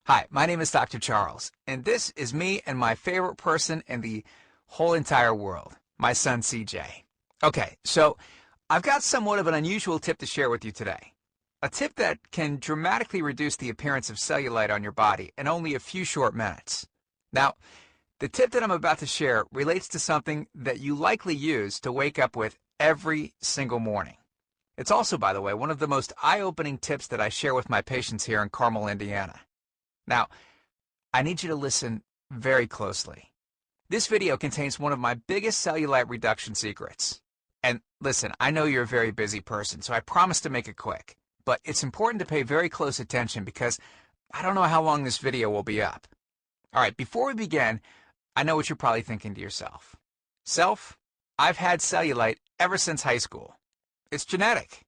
Hi, my name is Dr. Charles, and this is me and my favorite person in the whole entire world, my son CJ. Okay, so I've got somewhat of an unusual tip to share with you today. A tip that can dramatically reduce the appearance of cellulite on your body in only a few short minutes. Now, the tip that I'm about to share relates to something that you likely use to wake up with every single morning. It's also, by the way, one of the most eye-opening tips that I share with my patients here in Carmel, Indiana. Now, I need you to listen very closely. This video contains one of my biggest cellulite reduction secrets. And listen, I know you're a very busy person, so I promise to make it quick. But it's important to pay very close attention because I don't know how long this video will be up. All right, before we begin, I know what you're probably thinking to yourself. Self, I've had cellulite ever since high school. It's genetic.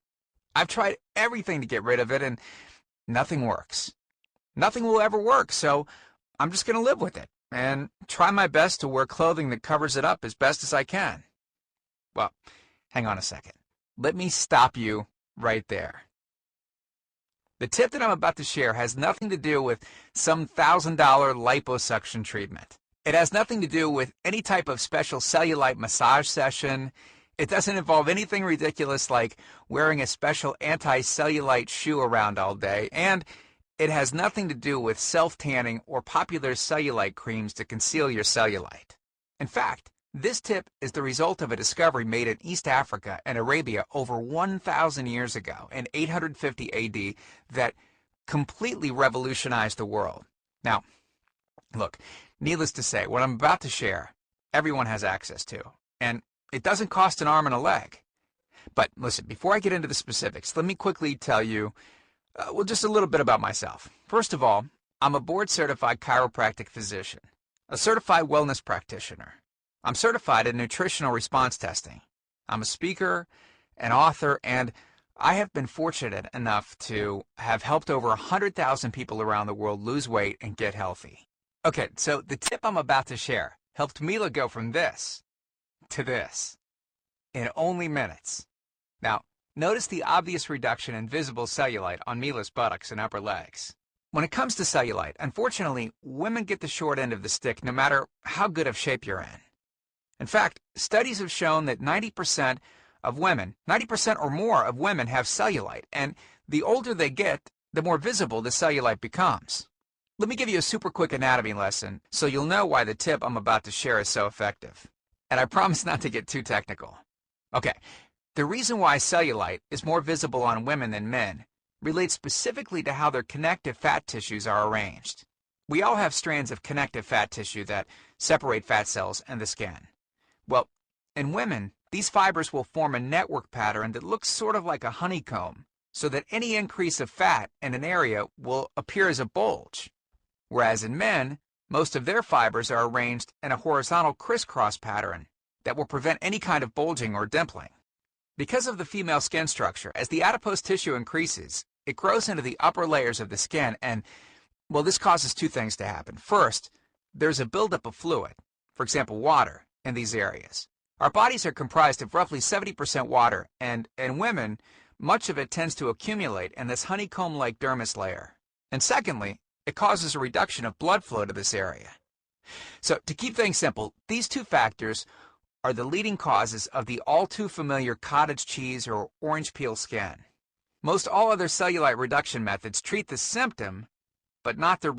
I've tried everything to get rid of it and nothing works. Nothing will ever work, so I'm just going to live with it and try my best to wear clothing that covers it up as best as I can. Well, hang on a second. Let me stop you right there. The tip that I'm about to share has nothing to do with some $1,000 liposuction treatment. It has nothing to do with any type of special cellulite massage session. It doesn't involve anything ridiculous like wearing a special anti-cellulite shoe around all day, and it has nothing to do with self-tanning or popular cellulite creams to conceal your cellulite. In fact, this tip is the result of a discovery made in East Africa and Arabia over 1,000 years ago in 850 AD that completely revolutionized the world. Now, look, needless to say, what I'm about to share, everyone has access to, and it doesn't cost an arm and a leg. But listen, before I get into the specifics, let me quickly tell you just a little bit about myself. First of all, I'm a board-certified chiropractic physician, a certified wellness practitioner. I'm certified in nutritional response testing. I'm a speaker, an author, and I have been fortunate enough to have helped over 100,000 people around the world lose weight and get healthy. Okay, so the tip I'm about to share helped Mila go from this to this in only minutes. Now, notice the obvious reduction in visible cellulite on Mila's buttocks and upper legs. When it comes to cellulite, unfortunately, women get the short end of the stick no matter how good of shape you're in. In fact, studies have shown that 90% of women, 90% or more of women have cellulite, and the older they get, the more visible the cellulite becomes. Let me give you a super quick anatomy lesson so you'll know why the tip I'm about to share is so effective. And I promise not to get too technical. Okay. The reason why cellulite is more visible on women than men relates specifically to how their connective fat tissues are arranged. We all have strands of connective fat tissue that separate fat cells and the skin. Well, in women, these fibers will form a network pattern that looks sort of like a honeycomb, so that any increase of fat in an area will appear as a bulge. Whereas in men, most of their fibers are arranged in a horizontal crisscross pattern that will prevent any kind of bulging or dimpling. Because of the female skin structure, as the adipose tissue increases, it grows into the upper layers of the skin and, well, this causes two things to happen. First, there's a buildup of fluid, for example, water, in these areas. Our bodies are comprised of roughly 70% water, and in women, much of it tends to accumulate in this honeycomb-like dermis layer. And secondly, it causes a reduction of blood flow to this area. So, to keep things simple, these two factors are the leading causes of the all-too-familiar cottage cheese or orange peel skin. Most all other cellulite reduction methods treat the symptom, but not the